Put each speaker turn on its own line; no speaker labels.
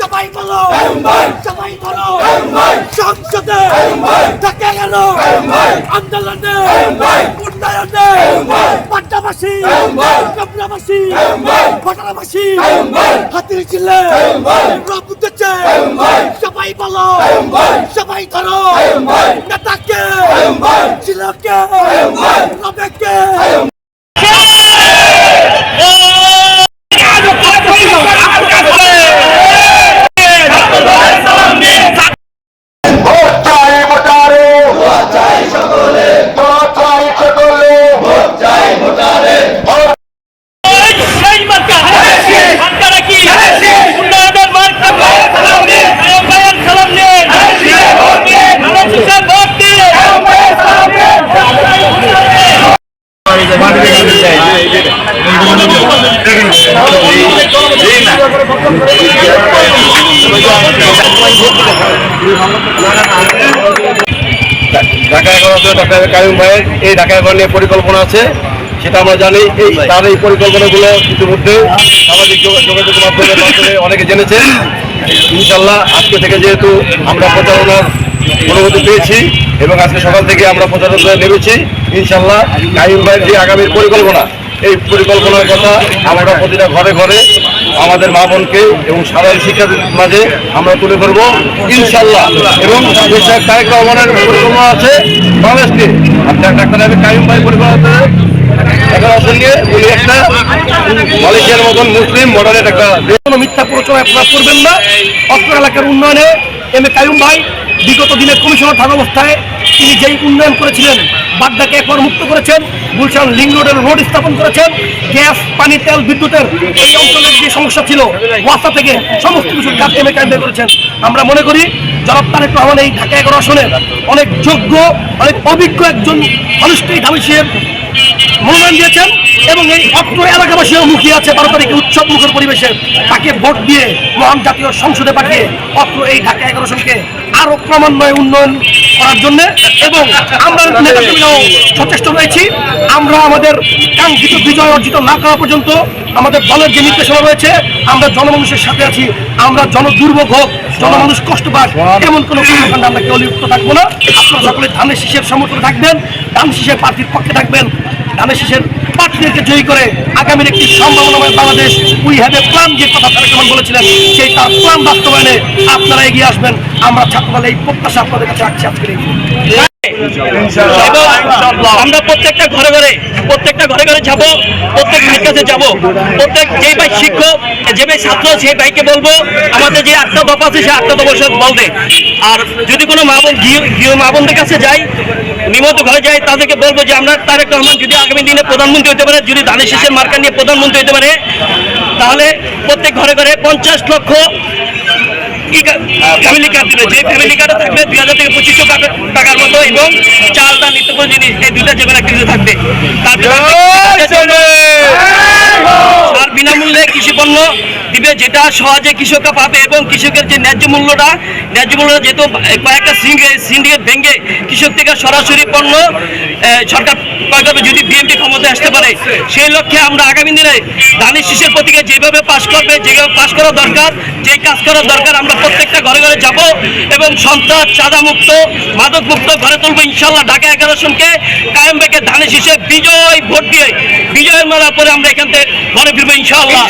সবাই বলো, সবাই ধরো, সংসদে ঢাকা গেল আন্দোলনে, উন্নয়নে, পাট্টাবাসী, কামরাবাসী, ভোটারবাসী হাতির ছিলে রব উঠেছে। সবাই বলো, সবাই ধরো, নেতাকে, ছিলকে, রবেকে।
ঢাকা 11 ডক্টর কাইয়ুম ভাইয়ের এই ঢাকা 11 নিয়ে পরিকল্পনা আছে, সেটা আমরা জানি। তার এই পরিকল্পনাগুলো ইতিমধ্যে সামাজিক যোগাযোগের মাধ্যমে অনেকে জেনেছেন। ইনশাল্লাহ আজকে থেকে যেহেতু আমরা প্রচারণার অনুমতি পেয়েছি এবং আজকে সকাল থেকে আমরা প্রচারণায় নেমেছি, ইনশাল্লাহ কাইয়ুম ভাইয়ের যে আগামীর পরিকল্পনা, এই পরিকল্পনার কথা আমরা প্রতিটা ঘরে ঘরে আমাদের মা বোনকে এবং সাধারণ শিক্ষার্থীর মাঝে আমরা তুলে ধরবো ইনশাল্লাহ। এবং তারেক রহমানের পরিকল্পনা আছে বাংলাদেশকে ডাক্তার কাইয়ুম ভাই পরিকল্পনা নিয়ে উনি একটা মালয়েশিয়ার মতন মুসলিম মডারেট একটা কোনো মিথ্যা প্রচার আপনারা করবেন না। অস্ত্র এলাকার উন্নয়নে কাইয়ুম ভাই বিগত দিনে কমিশনার থাকা অবস্থায় তিনি যেই উন্নয়ন করেছিলেন, বাড্ডাকে একবার মুক্ত করেছেন, গুলশান লিঙ্ক রোডের রোড স্থাপন করেছেন, গ্যাস, পানি, তেল, বিদ্যুতের এই অঞ্চলের যে সমস্যা ছিল ওয়াসা থেকে সমস্ত কিছু কাজ কাইয়ুম ভাই করেছেন। আমরা মনে করি জনাব তারেক রহমান এই ঢাকা 11 আসনে অনেক যোগ্য, অনেক অভিজ্ঞ একজন মানুষকে ধামেশিয়ার মনোনয়ন দিয়েছেন এবং এই অত্র এলাকাবাসীও মুখিয়ে আছে 12 তারিখে উৎসব মুখর পরিবেশে তাকে ভোট দিয়ে মহান জাতীয় সংসদে পাঠিয়ে অত্র এই ঢাকা 11 আসনকে আরো ক্রমান্বয়ে উন্নয়ন করার জন্য। এবং আমরা নেতাকর্মীরাও সচেষ্ট রয়েছি। আমরা আমাদের কাঙ্ক্ষিত বিজয় অর্জিত না করা পর্যন্ত আমাদের দলের যে নির্দেশনা রয়েছে, আমরা জনমানুষের সাথে আছি। আমরা জনদুর্ভোগ হোক, জনমানুষ কষ্ট পাক, এমন কোনো কর্মকাণ্ডে আমরা কেউ লিপ্ত থাকবো না। আপনারা সকলে ধানের শীষের সমর্থনে থাকবেন, ধানের শীষের প্রার্থীর পক্ষে থাকবেন। ধানের শীষের প্রার্থীদেরকে জয়ী করে আগামীর একটি সম্ভাবনাময় Bangladesh, we have a plan, যে কথা তারেক রহমান বলেছিলেন, সেই তার প্ল্যান বাস্তবায়নে আপনারা এগিয়ে আসবেন। আমরা ছাত্রদল এই প্রত্যাশা আপনাদের কাছে রাখছি আজকে।
আমরা প্রত্যেকটা ঘরে ঘরে যাবো, প্রত্যেক ভাইয়ের কাছে যাবো, প্রত্যেক যে ভাই শিক্ষক, যে ভাই ছাত্র, সেই ভাইকে বলবো আমাদের যে 8টা দফা আছে সেই 8টা দফার সাথে বলতে। আর যদি কোনো মা বোন গৃহ মা বোনদের কাছে যাই, নিয়মিত ঘরে যাই, তাদেরকে বলবো যে আমরা তারেক রহমান যদি আগামী দিনে প্রধানমন্ত্রী হতে পারে, যদি ধানের শীষের মার্কা নিয়ে প্রধানমন্ত্রী হতে পারে, তাহলে প্রত্যেক ঘরে ঘরে 50 লক্ষ ফ্যামিলি কার্ড দিবে। যে ফ্যামিলি কার্ডে থাকবে 2000 থেকে 2500 টাকার মতো, এবং চাল, ডাল, নিত্য প্রয়োজনীয় জিনিস, এই দুইটা যে কোনো একটা কিছু থাকবে। আর বিনামূল্যে কৃষি পণ্য দিবে, যেটা সহজে কৃষকরা পাবে এবং কৃষকের যে ন্যায্য মূল্যটা যেহেতু কয়েকটা সিন্ডিকেট ভেঙে কৃষক থেকে সরাসরি পণ্য সরকার ক্রয় করবে যদি বিএনপি ক্ষমতায় আসতে পারে। সেই লক্ষ্যে আমরা আগামী দিনে ধানের শীষের প্রতীকে যেভাবে পাশ করবে, যেভাবে পাশ করা দরকার, যেই কাজ করার দরকার, আমরা প্রত্যেকটা ঘরে ঘরে যাব এবং সন্ত্রাস, চাঁদা মুক্ত, মাদক মুক্ত ঘরে তুলবো ইনশাল্লাহ। ঢাকা 11 আসনকে কায়েম রেখে ধানের শীষে বিজয় ভোট দিয়ে বিজয়ের মালা পরে আমরা এখান থেকে ঘরে ফিরবো ইনশাল্লাহ।